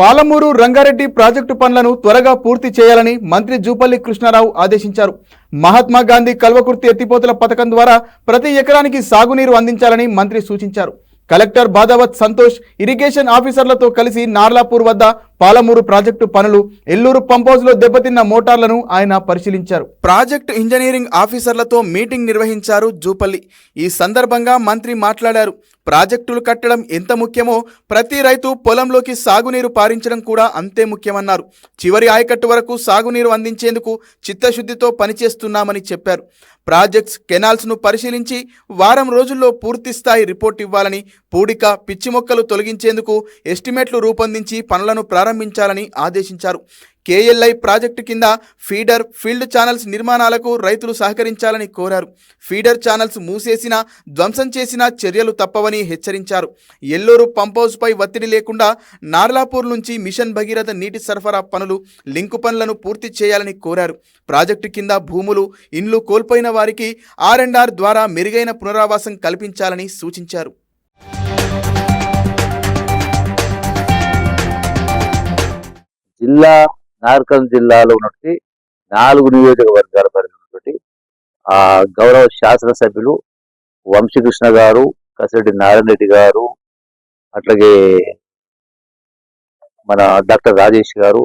Palamuru Rangareddy project పనులను త్వరగా పూర్తి చేయాలని మంత్రి జూపల్లి కృష్ణారావు ఆదేశించారు. మహాత్మా గాంధీ కల్వకుర్తి ఎత్తిపోతల పథకం ద్వారా ప్రతి ఎకరానికి సాగునీరు అందించాలని మంత్రి సూచించారు. కలెక్టర్ బాదావత్ సంతోష్ ఇరిగేషన్ ఆఫీసర్లతో కలిసి నార్లాపూర్ వద్ద పాలమూరు ప్రాజెక్టు పనులు, ఎల్లూరు పంపౌజ్లో దెబ్బతిన్న మోటార్లను ఆయన పరిశీలించారు. ప్రాజెక్టు ఇంజనీరింగ్ ఆఫీసర్లతో మీటింగ్ నిర్వహించారు జూపల్లి. ఈ సందర్భంగా మంత్రి మాట్లాడారు. ప్రాజెక్టులు కట్టడం ఎంత ముఖ్యమో ప్రతి రైతు పొలంలోకి సాగునీరు పారించడం కూడా అంతే ముఖ్యమన్నారు. చివరి ఆయకట్టు వరకు సాగునీరు అందించేందుకు చిత్తశుద్ధితో పనిచేస్తున్నామని చెప్పారు. ప్రాజెక్ట్స్, కెనాల్స్ను పరిశీలించి వారం రోజుల్లో పూర్తి స్థాయి రిపోర్ట్ ఇవ్వాలని, పూడిక, పిచ్చి మొక్కలు తొలగించేందుకు ఎస్టిమేట్లు రూపొందించి పనులను ప్రారంభించాలని ఆదేశించారు. కేఎల్ఐ ప్రాజెక్టు కింద ఫీడర్, ఫీల్డ్ ఛానల్స్ నిర్మాణాలకు రైతులు సహకరించాలని కోరారు. ఫీడర్ ఛానల్స్ మూసేసినా, ధ్వంసం చేసినా చర్యలు తప్పవని హెచ్చరించారు. ఎల్లూరు పంపౌజ్పై ఒత్తిడి లేకుండా నార్లాపూర్ నుంచి మిషన్ భగీరథ నీటి సరఫరా పనులు, లింకు పనులను పూర్తి చేయాలని కోరారు. ప్రాజెక్టు కింద భూములు, ఇండ్లు కోల్పోయిన వారికి R&R ద్వారా మెరుగైన పునరావాసం కల్పించాలని సూచించారు. జిల్లా నార్కల్ జిల్లాలో ఉన్నటువంటి 4 నియోజకవర్గాల పరిధితోటి గౌరవ శాసనసభ్యులు వంశీకృష్ణ గారు, కసిరెడ్డి నారాయణ రెడ్డి గారు, అట్లాగే మన డాక్టర్ రాజేష్ గారు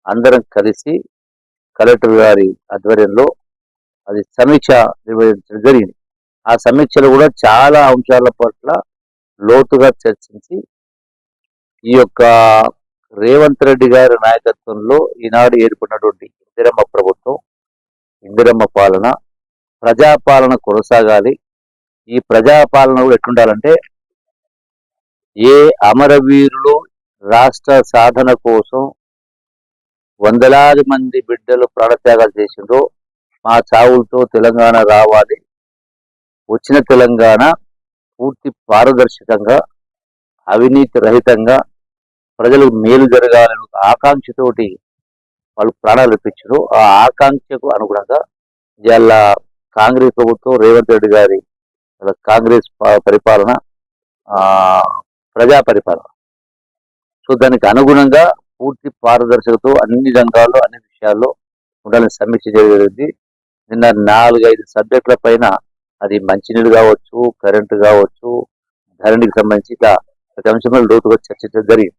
అందరం కలిసి కలెక్టర్ గారి ఆధ్వర్యంలో అది సమీక్ష నిర్వహించడం జరిగింది. ఆ సమీక్షలో కూడా చాలా అంశాల పట్ల లోతుగా చర్చించి ఈ యొక్క రేవంత్ రెడ్డి గారి నాయకత్వంలో ఈనాడు ఏర్పడినటువంటి ఇందిరమ్మ ప్రభుత్వం, ఇందిరమ్మ పాలన, ప్రజాపాలన కొనసాగాలి. ఈ ప్రజాపాలన కూడా ఎట్లుండాలంటే, ఏ అమరవీరులు రాష్ట్ర సాధన కోసం వందలాది మంది బిడ్డలు ప్రాణత్యాగాలు చేసిండ్రో, మా చావులతో తెలంగాణ రావాలి, వచ్చిన తెలంగాణ పూర్తి పారదర్శకంగా, అవినీతి రహితంగా, ప్రజలకు మేలు జరగాలని ఆకాంక్షతోటి వాళ్ళు ప్రాణాలు ఇప్పించారు. ఆ ఆకాంక్షకు అనుగుణంగా ఇవాళ కాంగ్రెస్ ప్రభుత్వం, రేవంత్ రెడ్డి గారి కాంగ్రెస్ పరిపాలన ప్రజా పరిపాలన. సో దానికి అనుగుణంగా పూర్తి పారదర్శకతో అన్ని రంగాల్లో, అన్ని విషయాల్లో ఉండాలని సమీక్ష జరిగింది. నిన్న 4-5 సబ్జెక్టుల పైన, అది మంచినీళ్ళు కావచ్చు, కరెంటు కావచ్చు, ధరణికి సంబంధించి ఇట్లా ప్రతి అంశంలో లోతుగా చర్చించడం జరిగింది.